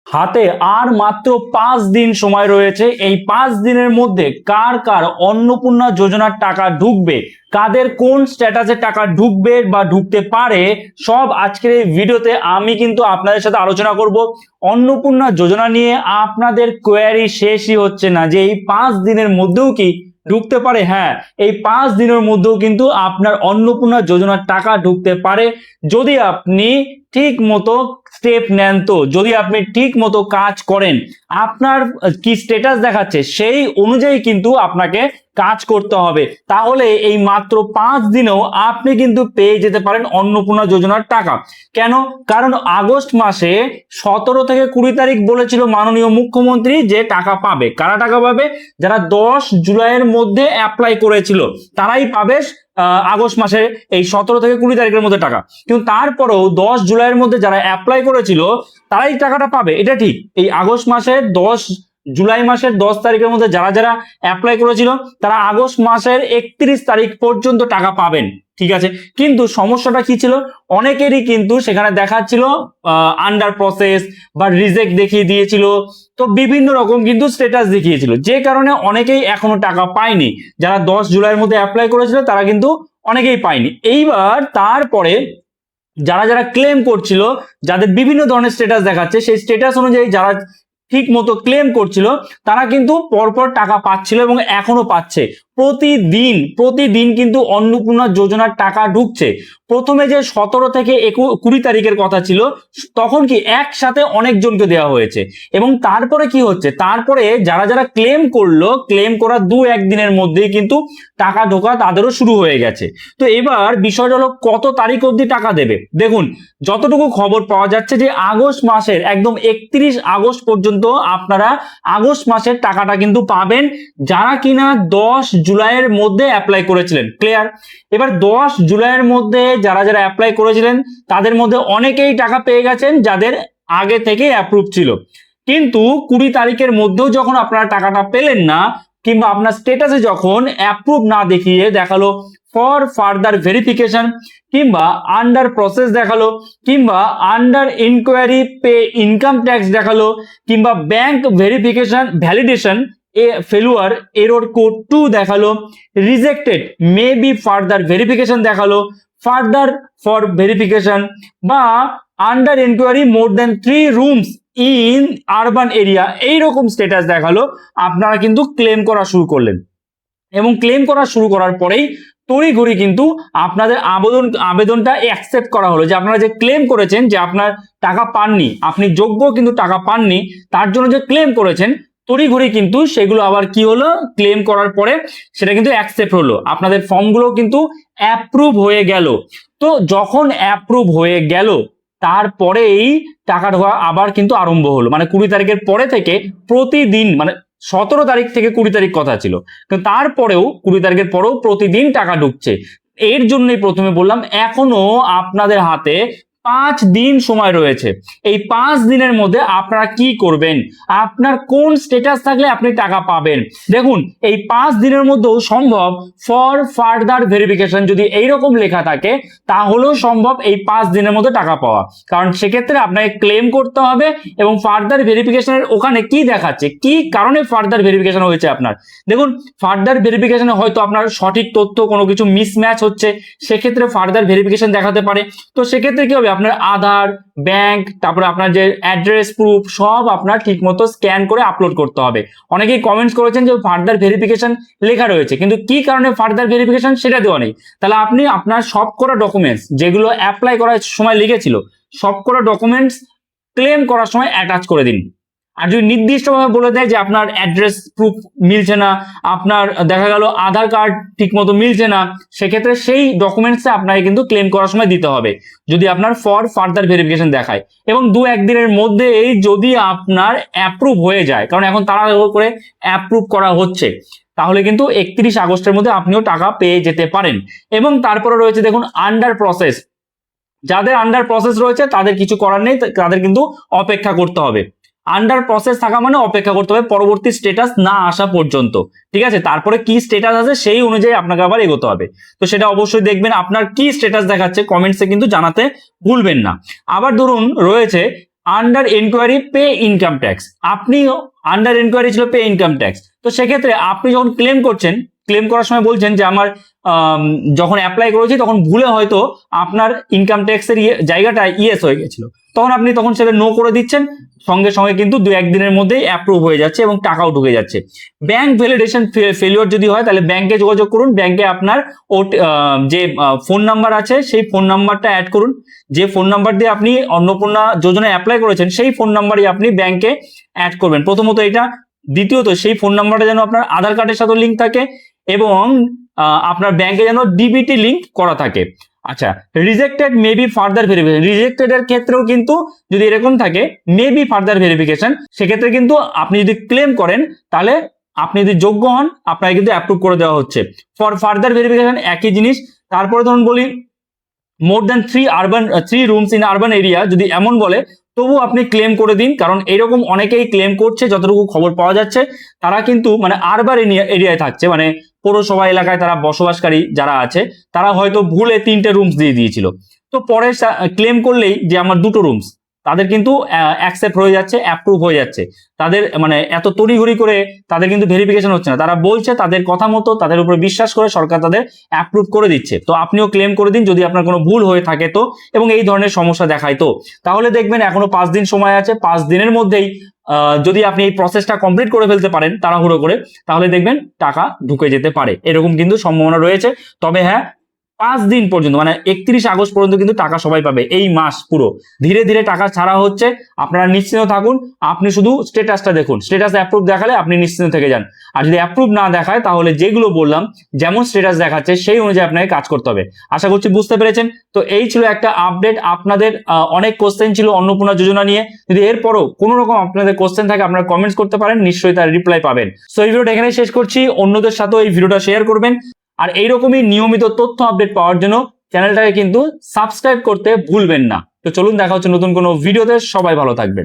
হাতে আর মাত্র 5 দিন সময় রয়েছে। এই 5 দিনের মধ্যে কার কার অন্নপূর্ণা যোজনার টাকা ঢুকবে, কাদের কোন স্ট্যাটাসে টাকা ঢুকবে বা ঢুকতে পারে, সব আজকের এই ভিডিওতে আমি কিন্তু আপনাদের সাথে আলোচনা করব। অন্নপূর্ণা যোজনা নিয়ে আপনাদের কোয়ারি শেষই হচ্ছে না যে এই 5 দিনের মধ্যেও কি ঢুকতে পারে। হ্যাঁ, এই 5 দিনের মধ্যেও কিন্তু আপনার অন্নপূর্ণা যোজনার টাকা ঢুকতে পারে যদি আপনি ঠিক মতো স্টেপ নেন। তো যদি আপনি ঠিক মতো কাজ করেন, আপনার কি স্ট্যাটাস দেখাচ্ছে সেই অনুযায়ী কিন্তু আপনাকে কাজ করতে হবে, তাহলে এই মাত্র 5 দিনেও আপনি কিন্তু পেয়ে যেতে পারেন অন্নপূর্ণা যোজনার টাকা। কেন? কারণ আগস্ট মাসে 17 থেকে 20 তারিখ বলেছিল মাননীয় মুখ্যমন্ত্রী যে টাকা পাবে। কারা টাকা পাবে? যারা 10 জুলাইয়ের মধ্যে অ্যাপ্লাই করেছিল তারাই পাবে আগস্ট মাসে এই 17 থেকে 20 তারিখের মধ্যে টাকা। কিন্তু তারপরেও 10 জুলাইয়ের মধ্যে যারা অ্যাপ্লাই করেছিল তারাই টাকাটা পাবে, এটা ঠিক। এই আগস্ট মাসের জুলাই মাসের 10 তারিখের মধ্যে যারা যারা অ্যাপ্লাই করেছিল তারা আগস্ট মাসের 31 তারিখ পর্যন্ত টাকা পাবেন, ঠিক আছে। কিন্তু সমস্যাটা কি ছিল? অনেকেরই কিন্তু সেখানে দেখাচ্ছিল আন্ডার প্রসেস বা রিজেক্ট দেখিয়ে দিয়েছিল, তো বিভিন্ন রকম কিন্তু স্ট্যাটাস দেখিয়েছিল, যে কারণে অনেকেই এখনো টাকা পায়নি। যারা 10 জুলাইয়ের মধ্যে অ্যাপ্লাই করেছিল তারা কিন্তু অনেকেই পায়নি। এইবার তারপরে যারা যারা ক্লেম করছিল, যাদের বিভিন্ন ধরনের স্ট্যাটাস দেখাচ্ছে, সেই স্ট্যাটাস অনুযায়ী যারা ঠিক মতো ক্লেম করছিল তারা কিন্তু পরপর টাকা পাচ্ছিল এবং এখনো পাচ্ছে। প্রতিদিন কিন্তু অন্নপূর্ণা যোজনার টাকা ঢুকছে। প্রথমে যে 17 থেকে 20 তারিখের কথা ছিল, তখন কি একসাথে অনেকজনকে দেওয়া হয়েছে। এবং তারপরে কি হচ্ছে, তারপরে যারা যারা ক্লেম করলো, ক্লেম করার 2-1 দিনের মধ্যেই কিন্তু টাকা ঢোকা তাদেরও শুরু হয়ে গেছে। তো এবার বিষয়টা হলো কত তারিখ অবধি টাকা দেবে। দেখুন, যতটুকু খবর পাওয়া যাচ্ছে যে আগস্ট মাসের একদম 31 আগস্ট পর্যন্ত আপনারা আগস্ট মাসের টাকাটা কিন্তু পাবেন, যারা কিনা 10 জুলাইয়ের মধ্যে অ্যাপ্লাই করেছিলেন। ক্লিয়ার? এবার 10 জুলাইয়ের মধ্যে যারা যারা অ্যাপ্লাই করেছিলেন তাদের মধ্যে অনেকেই টাকা পেয়ে গেছেন যাদের আগে থেকে অ্যাপ্রুভ ছিল। কিন্তু 20 তারিখের মধ্যেও যখন আপনারা টাকাটা পেলেন না, কিংবা আপনার স্ট্যাটাসে যখন অ্যাপ্রুভ না দেখিয়ে দেখালো ফর ফার্দার ভেরিফিকেশন, কিংবা আন্ডার প্রসেস দেখালো, কিংবা আন্ডার ইনকোয়ারি পে ইনকাম ট্যাক্স দেখালো, কিংবা bank verification validation failure error code 2 দেখালো, rejected may be further verification দেখালো, ফার্দার ফর ভেরিফিকেশন, বা under inquiry more than 3 rooms in urban area, এইরকম স্ট্যাটাস দেখালো। আপনারা কিন্তু ক্লেম করা শুরু করলেন এবং ক্লেম করা শুরু করার পরেই তড়িঘড়ি কিন্তু আপনাদের আবেদনটা অ্যাকসেপ্ট করা হলো, যে আপনারা যে ক্লেম করেছেন যে আপনার টাকা পাননি, আপনি যোগ্য কিন্তু টাকা পাননি, তার জন্য যে ক্লেম করেছেন তড়িঘড়ি কিন্তু সেগুলো আবার কি হলো, ক্লেম করার পরে সেটা কিন্তু অ্যাকসেপ্ট হলো, আপনাদের ফর্মগুলো কিন্তু অ্যাপ্রুভ হয়ে গেল। তো যখন অ্যাপ্রুভ হয়ে গেল তারপরেই টাকা ঢোকা আবার কিন্তু আরম্ভ হলো। মানে 20 তারিখের পরে থেকে প্রতিদিন, মানে 17 তারিখ থেকে 20 তারিখ কথা ছিল, কিন্তু তারপরেও 20 তারিখের পরেও প্রতিদিন টাকা ঢুকছে। এর জন্যই প্রথমে বললাম এখনো আপনাদের হাতে 5 দিন সময় রয়েছে। এই 5 দিনের মধ্যে আপনারা কি করবেন, আপনার কোন স্ট্যাটাস থাকলে আপনি টাকা পাবেন। দেখুন, এই 5 দিনের মধ্যেও সম্ভব ফর ফার্দার ভেরিফিকেশন যদি এইরকম লেখা থাকে তাহলেও সম্ভব এই 5 দিনের মধ্যে টাকা পাওয়া, কারণ সেক্ষেত্রে আপনাকে ক্লেম করতে হবে এবং ফার্দার ভেরিফিকেশনের ওখানে কি দেখাচ্ছে, কি কারণে ফার্দার ভেরিফিকেশন হয়েছে আপনার। দেখুন, ফার্দার ভেরিফিকেশনে হয়তো আপনার সঠিক তথ্য কোনো কিছু মিসম্যাচ হচ্ছে, সেক্ষেত্রে ফার্দার ভেরিফিকেশন দেখাতে পারে। তো সেক্ষেত্রে কি হবে, আপনার আধার, ব্যাংক, তারপরে আপনার যে অ্যাড্রেস প্রুফ সব আপনার ঠিকমতো স্ক্যান করে আপলোড করতে হবে। অনেকেই কমেন্টস করেছেন যে ফার্দার ভেরিফিকেশন লেখা রয়েছে, কিন্তু কি কারণে ফার্দার ভেরিফিকেশন সেটা দেওয়া নেই। তাহলে আপনি আপনার সব করা ডকুমেন্টস যেগুলো অ্যাপ্লাই করার সময় লিখেছিল, সব করা ডকুমেন্টস ক্লেম করার সময় অ্যাটাচ করে দিন। আর যদি নির্দিষ্টভাবে বলে দেয় যে আপনার অ্যাড্রেস প্রুফ মিলছে না, আপনার দেখা গেল আধার কার্ড ঠিক মতো মিলছে না, সেক্ষেত্রে সেই ডকুমেন্টসে আপনাকে কিন্তু ক্লেম করার সময় দিতে হবে যদি আপনার ফর ফার্দার ভেরিফিকেশন দেখায়। এবং 2-1 দিনের মধ্যেই যদি আপনার অ্যাপ্রুভ হয়ে যায়, কারণ এখন তাড়াহুড়ো করে অ্যাপ্রুভ করা হচ্ছে, তাহলে কিন্তু 31 আগস্টের মধ্যে আপনিও টাকা পেয়ে যেতে পারেন। এবং তারপরে রয়েছে দেখুন আন্ডার প্রসেস। যাদের আন্ডার প্রসেস রয়েছে তাদের কিছু করার নেই, তাদের কিন্তু অপেক্ষা করতে হবে। আন্ডার প্রসেস থাকা মানে অপেক্ষা করতে হবে পরবর্তী স্ট্যাটাস না আসা পর্যন্ত, ঠিক আছে। তারপরে কি স্ট্যাটাস আছে সেই অনুযায়ী আপনাকে আবার এগোতে হবে। তো সেটা অবশ্যই দেখবেন আপনার কি স্ট্যাটাস দেখাচ্ছে, কমেন্টসে কিন্তু জানাতে ভুলবেন না। আবার ধরুন রয়েছে under enquiry pay income tax, আপনিও আন্ডার এনকোয়ারি ছিল পে ইনকাম ট্যাক্স। তো সেক্ষেত্রে আপনি যখন ক্লেম করছেন, ক্লেম করার সময় বলছেন যে আমার যখন অ্যাপ্লাই করেছি তখন ভুলে হয়তো আপনার ইনকাম ট্যাক্সের জায়গাটা ইয়েস হয়ে গেছিল, তখন সেটা নো করে দিচ্ছেন, সঙ্গে সঙ্গে কিন্তু 2-1 দিনের মধ্যেই অ্যাপ্রুভ হয়ে যাচ্ছে এবং টাকাও ঢুকে যাচ্ছে। ব্যাংক ভ্যালিডেশন ফেলিওর যদি হয় তাহলে ব্যাংকে যোগাযোগ করুন, ব্যাংকে আপনার যে ফোন নাম্বার আছে সেই ফোন নাম্বারটা অ্যাড করুন, যে ফোন নাম্বার দিয়ে আপনি অন্নপূর্ণা যোজনায় অ্যাপ্লাই করেছেন সেই ফোন নাম্বারই আপনি ব্যাংকে অ্যাড করবেন, প্রথমত এটা। দ্বিতীয়ত সেই ফোন নাম্বারটা যেন আপনার আধার কার্ডের সাথে লিঙ্ক থাকে এবং আপনার ব্যাংকে যেন ডিবিটি লিঙ্ক করা থাকে। আচ্ছা, rejected may be further verification, rejected এর ক্ষেত্রেও কিন্তু যদি এরকম থাকে মে বি ফার্দার ভেরিফিকেশন, সেক্ষেত্রে কিন্তু আপনি যদি ক্লেম করেন তাহলে আপনি যদি যোগ্য হন আপনাকে কিন্তু অ্যাপ্রুভ করে দেওয়া হচ্ছে। ফর ফার্দার ভেরিফিকেশন একই জিনিস। তারপরে ধরুন বলি more than 3 rooms in urban area, যদি এমন বলে তবু আপনি ক্লেম করে দিন, কারণ এরকম অনেকেই ক্লেম করছে, যতটুকু খবর পাওয়া যাচ্ছে তারা কিন্তু মানে আরবান এরিয়ায় থাকছে, মানে পৌরসভা এলাকায় তারা বসবাসকারী যারা আছে তারা হয়তো ভুলে 3টে রুমস দিয়ে দিয়েছিল, তো পরে ক্লেম করলেই যে আমার 2টো রুমস, তাদের কিন্তু অ্যাকসেপ্ট হয়ে যাচ্ছে, অ্যাপ্রুভ হয়ে যাচ্ছে। তাদের মানে এত তড়িঘড়ি করে তাদের কিন্তু ভেরিফিকেশন হচ্ছে না, তারা বলছে তাদের কথা মতো, তাদের উপর বিশ্বাস করে সরকার তাদের অ্যাপ্রুভ করে দিচ্ছে। তো আপনিও ক্লেম করে দিন যদি আপনার কোনো ভুল হয়ে থাকে তো, এবং এই ধরনের সমস্যা দেখায় তো, তাহলে দেখবেন এখনো 5 দিন সময় আছে, 5 দিনের মধ্যেই যদি আপনি এই প্রসেসটা কমপ্লিট করে ফেলতে পারেন তাড়াহুড়ো করে, তাহলে দেখবেন টাকা ঢুকে যেতে পারে, এরকম কিন্তু সম্ভাবনা রয়েছে। তবে হ্যাঁ, 5 দিন পর্যন্ত মানে 31 আগস্ট পর্যন্ত কিন্তু টাকা সবাই পাবে, এই মাস পুরো ধীরে ধীরে টাকা ছাড়া হচ্ছে, আপনারা নিশ্চিন্ত থাকুন। আপনি শুধু স্ট্যাটাসটা দেখুন, স্ট্যাটাস অ্যাপ্রুভ দেখালে আপনি নিশ্চিন্ত থেকে যান, আর যদি অ্যাপ্রুভ না দেখায় তাহলে যেগুলো বললাম যেমন স্ট্যাটাস দেখাচ্ছে সেই অনুযায়ী আপনাকে কাজ করতে হবে। আশা করছি বুঝতে পেরেছেন। তো এই ছিল একটা আপডেট। আপনাদের অনেক কোশ্চেন ছিল অন্নপূর্ণা যোজনা নিয়ে, যদি এরপরও কোনো রকম আপনাদের কোশ্চেন থাকে আপনারা কমেন্টস করতে পারেন, নিশ্চয়ই তার রিপ্লাই পাবেন। সো এই ভিডিওটা এখানে শেষ করছি, অন্যদের সাথেও এই ভিডিওটা শেয়ার করবেন, আর এইরকমই নিয়মিত তথ্য আপডেট পাওয়ার জন্য চ্যানেলটাকে কিন্তু সাবস্ক্রাইব করতে ভুলবেন না। তো চলুন দেখা হচ্ছে নতুন কোনো ভিডিওতে, সবাই ভালো থাকবেন।